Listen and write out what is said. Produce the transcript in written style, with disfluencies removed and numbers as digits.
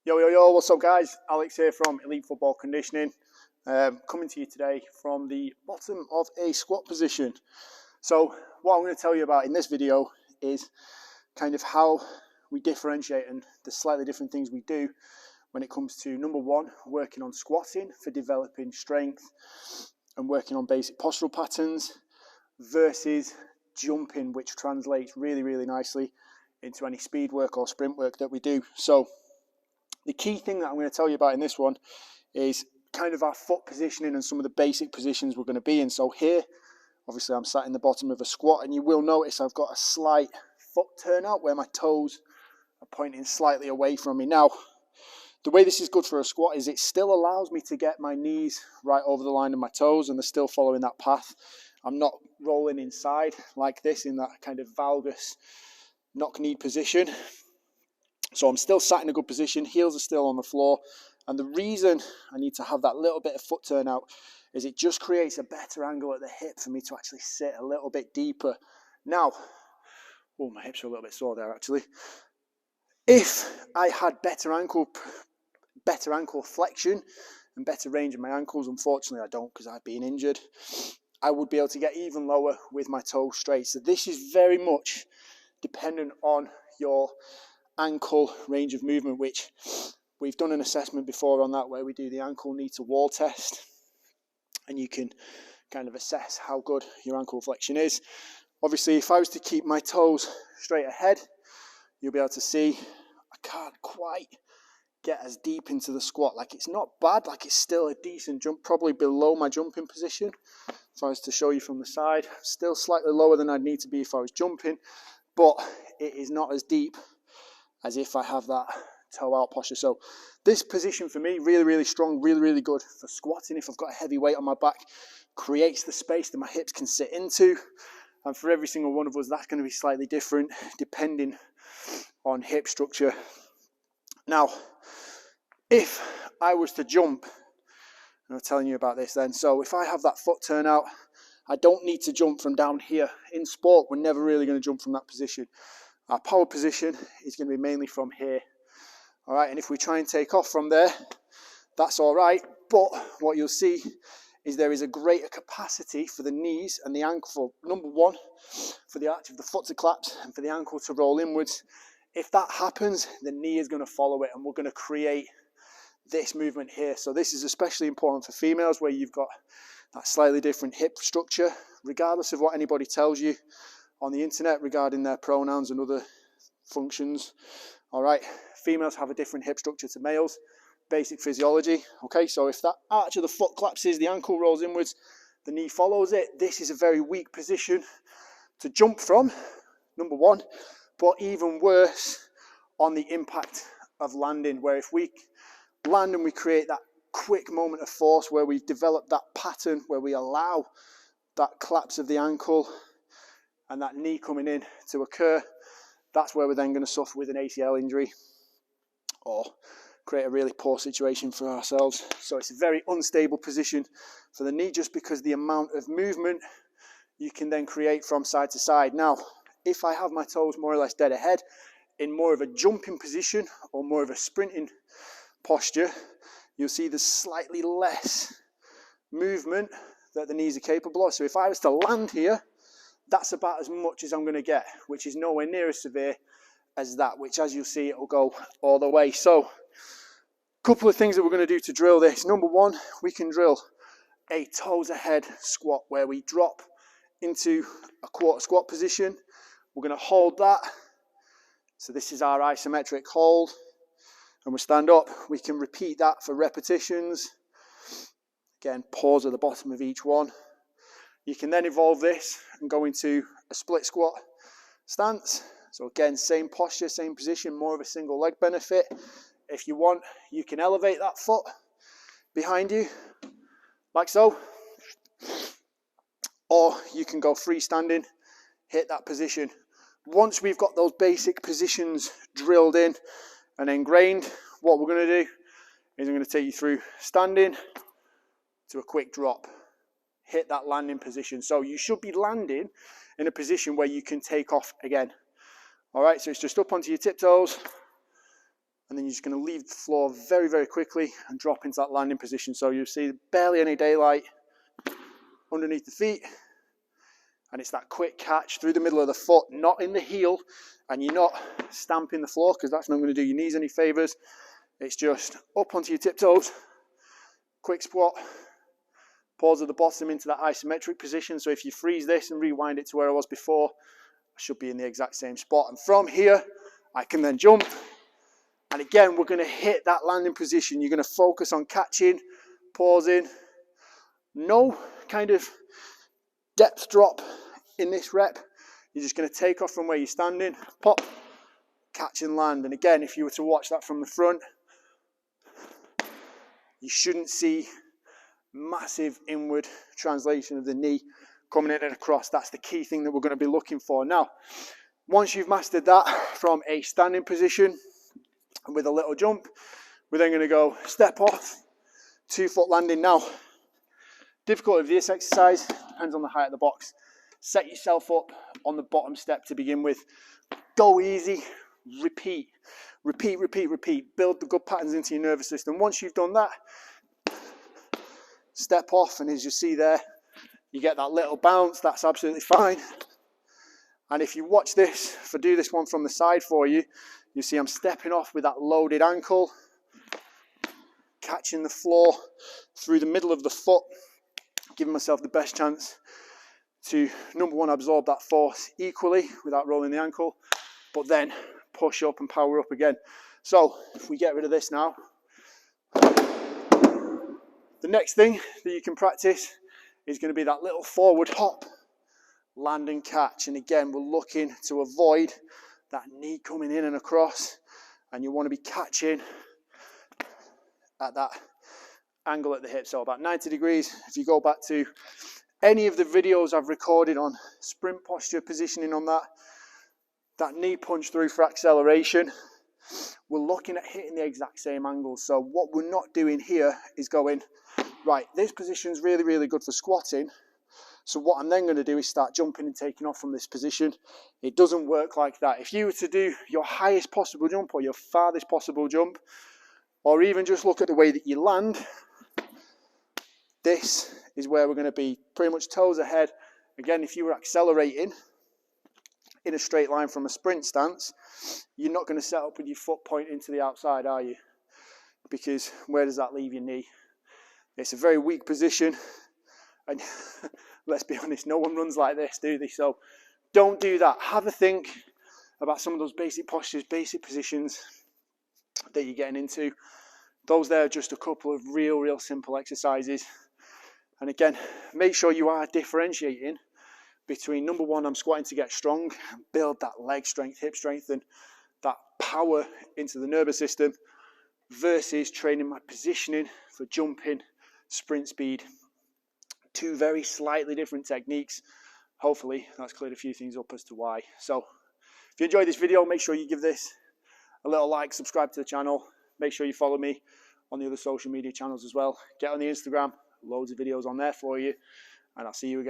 Yo, what's up, guys? Alex here from Elite Football Conditioning, coming to you today from the bottom of a squat position. So, what I'm going to tell you about in this video is kind of how we differentiate and the slightly different things we do when it comes to, number one, working on squatting for developing strength and working on basic postural patterns versus jumping, which translates really nicely into any speed work or sprint work that we do. So, the key thing that I'm going to tell you about in this one is kind of our foot positioning and some of the basic positions we're going to be in. So here, obviously I'm sat in the bottom of a squat, and you will notice I've got a slight foot turnout where my toes are pointing slightly away from me. Now, the way this is good for a squat is it still allows me to get my knees right over the line of my toes, and they're still following that path. I'm not rolling inside like this in that kind of valgus knock-knee position. So I'm still sat in a good position, heels are still on the floor, and the reason I need to have that little bit of foot turnout is it just creates a better angle at the hip for me to actually sit a little bit deeper. Now, my hips are a little bit sore there actually. If I had better ankle flexion and better range of my ankles, unfortunately I don't because I've been injured, I would be able to get even lower with my toes straight. So this is very much dependent on your ankle range of movement, which we've done an assessment before on that, where we do the ankle knee to wall test, and you can kind of assess how good your ankle flexion is. Obviously, if I was to keep my toes straight ahead, you'll be able to see I can't quite get as deep into the squat. Like, it's not bad, like it's still a decent jump, probably below my jumping position. If I was to show you from the side, still slightly lower than I'd need to be if I was jumping, but it is not as deep as if I have that toe out posture. So this position for me, really strong, really good for squatting. If I've got a heavy weight on my back, creates the space that my hips can sit into. And for every single one of us, that's going to be slightly different depending on hip structure. Now, if I was to jump, and I'm telling you about this then, so if I have that foot turnout, I don't need to jump from down here. In sport, we're never really going to jump from that position. Our power position is going to be mainly from here. All right, and if we try and take off from there, that's all right. But what you'll see is there is a greater capacity for the knees and the ankle. Number one, for the arch of the foot to collapse and for the ankle to roll inwards. If that happens, the knee is going to follow it, and we're going to create this movement here. So this is especially important for females, where you've got that slightly different hip structure, regardless of what anybody tells you on the internet regarding their pronouns and other functions. All right, females have a different hip structure to males, basic physiology. Okay, so if that arch of the foot collapses, the ankle rolls inwards, the knee follows it. This is a very weak position to jump from, number one, but even worse on the impact of landing, where if we land and we create that quick moment of force where we've developed that pattern where we allow that collapse of the ankle and that knee coming in to occur, that's where we're then going to suffer with an ACL injury or create a really poor situation for ourselves. So it's a very unstable position for the knee, just because the amount of movement you can then create from side to side. Now, if I have my toes more or less dead ahead in more of a jumping position or more of a sprinting posture, you'll see there's slightly less movement that the knees are capable of. So if I was to land here, that's about as much as I'm going to get, which is nowhere near as severe as that, which, as you'll see, it will go all the way. So a couple of things that we're going to do to drill this. Number one, we can drill a toes ahead squat where we drop into a quarter squat position. We're going to hold that. So this is our isometric hold. And we stand up. We can repeat that for repetitions. Again, pause at the bottom of each one. You can then evolve this and go into a split squat stance. So again, same posture, same position, more of a single leg benefit. If you want, you can elevate that foot behind you, like so. Or you can go freestanding, hit that position. Once we've got those basic positions drilled in and ingrained, what we're going to do is I'm going to take you through standing to a quick drop. Hit that landing position. So you should be landing in a position where you can take off again. All right, so it's just up onto your tiptoes and then you're just going to leave the floor very, very quickly and drop into that landing position. So you see barely any daylight underneath the feet, and it's that quick catch through the middle of the foot, not in the heel, and you're not stamping the floor because that's not going to do your knees any favors. It's just up onto your tiptoes, quick squat, pause at the bottom into that isometric position. So if you freeze this and rewind it to where I was before, I should be in the exact same spot. And from here, I can then jump. And again, we're going to hit that landing position. You're going to focus on catching, pausing. No kind of depth drop in this rep. You're just going to take off from where you're standing, pop, catch and land. And again, if you were to watch that from the front, you shouldn't see massive inward translation of the knee coming in and across. That's the key thing that we're going to be looking for. Now, once you've mastered that from a standing position with a little jump, we're then going to go step off, 2-foot landing. Now, difficulty of this exercise depends on the height of the box. Set yourself up on the bottom step to begin with. Go easy, repeat, repeat, repeat, repeat. Build the good patterns into your nervous system. Once you've done that, step off, and as you see there, you get that little bounce. That's absolutely fine. And if you watch this, if I do this one from the side for you, you see I'm stepping off with that loaded ankle, catching the floor through the middle of the foot, giving myself the best chance to, number one, absorb that force equally without rolling the ankle, but then push up and power up again. So if we get rid of this now, the next thing that you can practice is going to be that little forward hop, land and catch. And again, we're looking to avoid that knee coming in and across, and you want to be catching at that angle at the hip, so about 90 degrees. If you go back to any of the videos I've recorded on sprint posture, positioning on that knee punch through for acceleration, we're looking at hitting the exact same angle. So what we're not doing here is going, right, this position's really, really good for squatting, so what I'm then going to do is start jumping and taking off from this position. It doesn't work like that. If you were to do your highest possible jump or your farthest possible jump, or even just look at the way that you land, this is where we're going to be, pretty much toes ahead. Again, if you were accelerating in a straight line from a sprint stance, you're not going to set up with your foot pointing to the outside, are you? Because where does that leave your knee? It's a very weak position, and let's be honest, no one runs like this, do they? So don't do that. Have a think about some of those basic postures, basic positions that you're getting into. Those there are just a couple of real simple exercises. And again, make sure you are differentiating between, number one, I'm squatting to get strong, build that leg strength, hip strength, and that power into the nervous system, versus training my positioning for jumping, sprint speed. Two very slightly different techniques. Hopefully that's cleared a few things up as to why. So if you enjoyed this video, make sure you give this a little like, subscribe to the channel. Make sure you follow me on the other social media channels as well. Get on the Instagram, loads of videos on there for you, and I'll see you again.